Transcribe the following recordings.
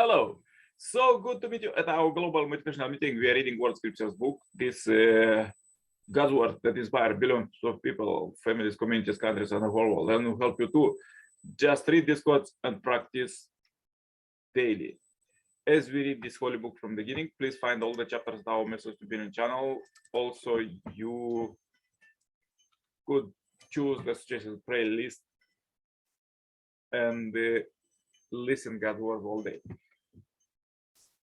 Hello. So good to meet you at our global motivational meeting. We are reading World Scriptures book. This God's word that inspire billions of people, families, communities, countries, and the whole world, and will help you to just read these quotes and practice daily. As we read this holy book from the beginning, please find all the chapters on our message to be in channel. Also, you could choose the suggested prayer list and listen God's word all day.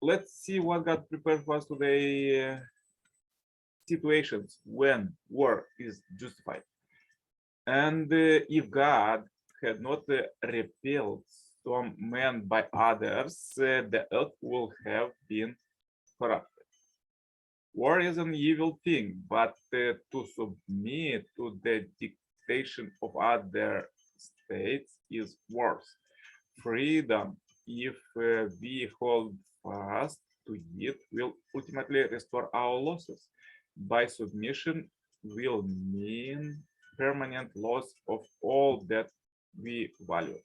Let's see what God prepared for us today. Situations when war is justified. And if God had not repelled some men by others, the earth will have been corrupted. War is an evil thing, but to submit to the dictation of other states is worse. Freedom, if we hold fast to it, will ultimately restore our losses. By submission will mean permanent loss of all that we value.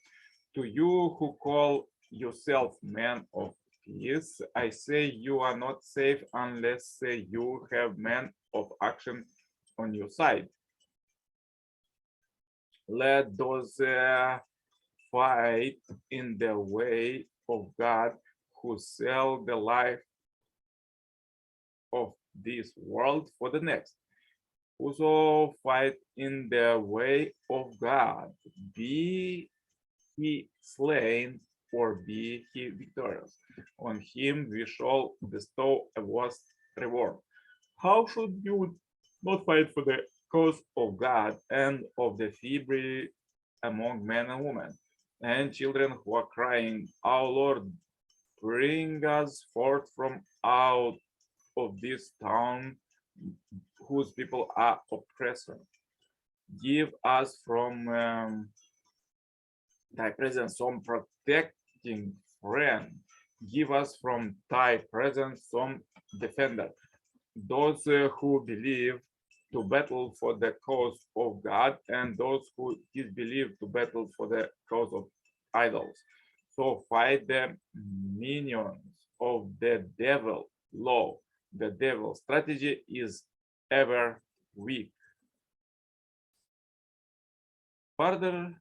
To you who call yourself men of peace, I say you are not safe unless you have men of action on your side. Let those fight in the way of God who sell the life of this world for the next. Whoso fight in the way of God, be he slain or be he victorious. On him we shall bestow a vast reward. How should you not fight for the cause of God and of the feeble among men and women, and children who are crying, Our Lord, bring us forth from out of this town whose people are oppressor. Give us from thy presence some protecting friend. Give us from thy presence some defender. Those who believe to battle for the cause of God, and those who disbelieve to battle for the cause of idols. So fight the minions of the devil. Law. The devil's strategy is ever weak. Further,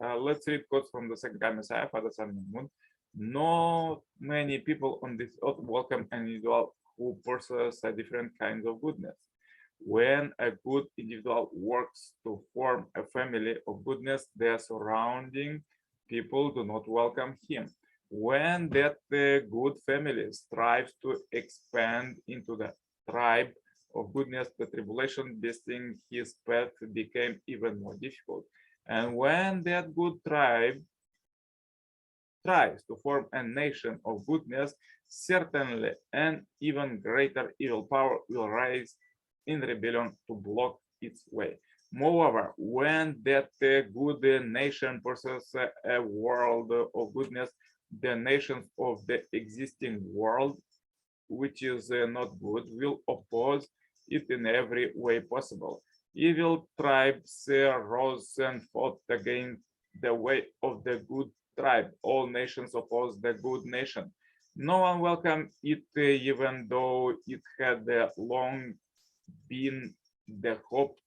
let's read quotes from the second guy Messiah, Father, Son, and Moon. Not many people on this earth welcome an individual who possesses a different kinds of goodness. When a good individual works to form a family of goodness, their surrounding people do not welcome him. When that good family strives to expand into the tribe of goodness, the tribulation besetting his path became even more difficult. And when that good tribe tries to form a nation of goodness, certainly an even greater evil power will rise in rebellion to block its way. Moreover, when that good nation possesses a world of goodness, the nations of the existing world, which is not good, will oppose it in every way possible. Evil tribes rose and fought against the way of the good tribe. All nations oppose the good nation. No one welcomed it, even though it had long been the hope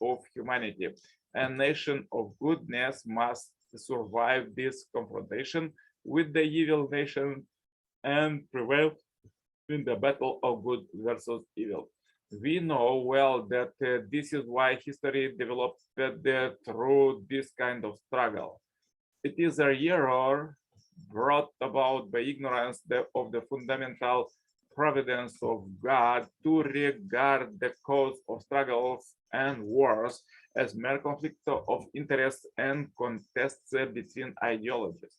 of humanity. A nation of goodness must survive this confrontation with the evil nation and prevail in the battle of good versus evil. We know well that this is why history developed through this kind of struggle. It is a error brought about by ignorance of the fundamental providence of God to regard the cause of struggles and wars as mere conflict of interests and contests between ideologies.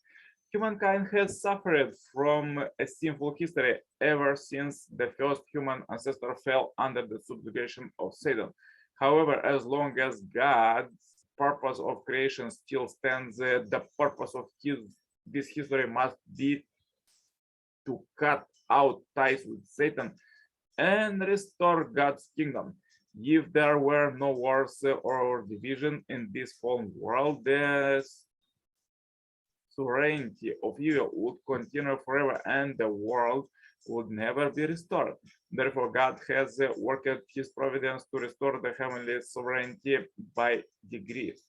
Humankind has suffered from a sinful history ever since the first human ancestor fell under the subjugation of Satan. However, as long as God's purpose of creation still stands, the purpose of this history must be to cut out ties with Satan and restore God's kingdom. If there were no wars or division in this fallen world, the sovereignty of evil would continue forever and the world would never be restored. Therefore, God has worked his providence to restore the heavenly sovereignty by degrees.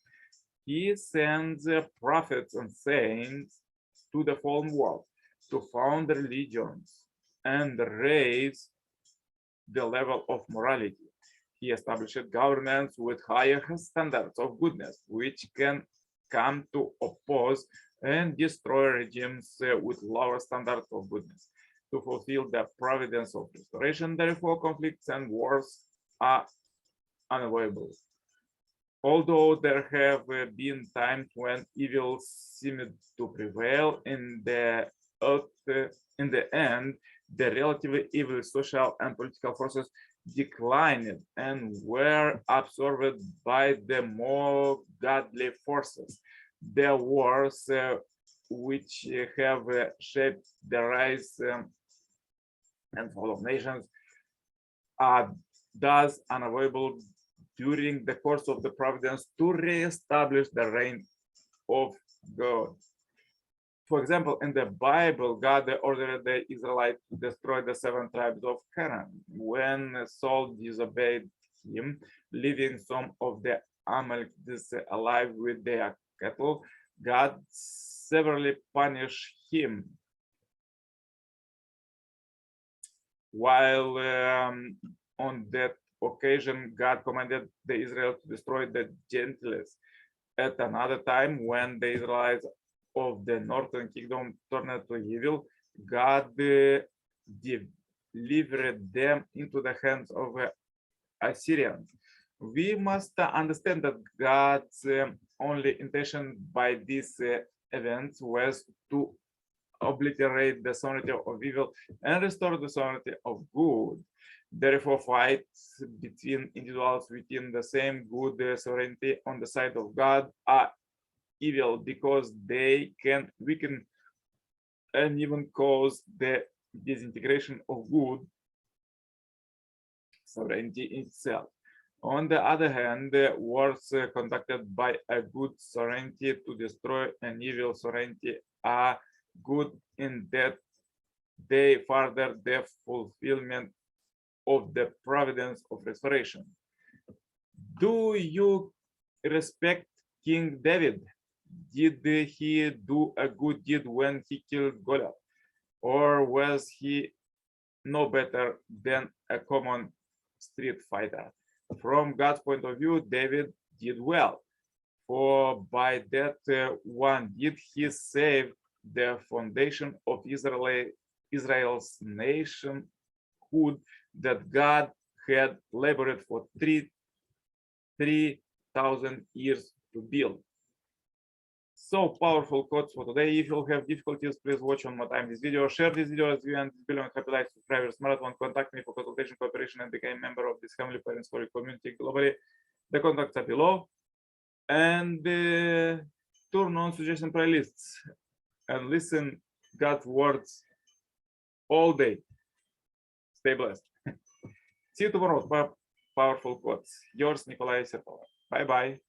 He sends prophets and saints to the fallen world to found religions and raise the level of morality. He established governments with higher standards of goodness, which can come to oppose and destroy regimes with lower standards of goodness. To fulfill the providence of restoration, therefore, conflicts and wars are unavoidable. Although there have been times when evil seemed to prevail, in the end, the relatively evil social and political forces declined and were absorbed by the more godly forces. The wars which have shaped the rise and fall of nations are thus unavoidable during the course of the providence to re-establish the reign of God. For example, in the Bible, God ordered the Israelites to destroy the 7 tribes of Canaan. When Saul disobeyed him, leaving some of the Amalekites alive with their cattle, God severely punished him. While on that occasion, God commanded the Israelites to destroy the Gentiles. At another time, when the Israelites of the northern kingdom turned to evil, God delivered them into the hands of Assyrians. We must understand that God's only intention by these events was to obliterate the sovereignty of evil and restore the sovereignty of good. Therefore, fights between individuals within the same good sovereignty on the side of God are evil because they can weaken and even cause the disintegration of good sovereignty itself. On the other hand, wars conducted by a good sovereignty to destroy an evil sovereignty are good in that they further the fulfillment of the providence of restoration. Do you respect King David? Did he do a good deed when he killed Goliath? Or was he no better than a common street fighter? From God's point of view, David did well, for by that one deed he saved the foundation of Israel's nationhood that God had labored for 3,000 years to build. So powerful quotes for today. If you have difficulties, please watch one more time this video, share this video as you and this billion happy life subscribers marathon. Contact me for consultation, cooperation, and become a member of this family parents for community globally. The contacts are below. And turn on suggestion playlists and listen God's words all day. Stay blessed. See you tomorrow with powerful quotes. Yours, Nicolae Cirpala. Bye bye.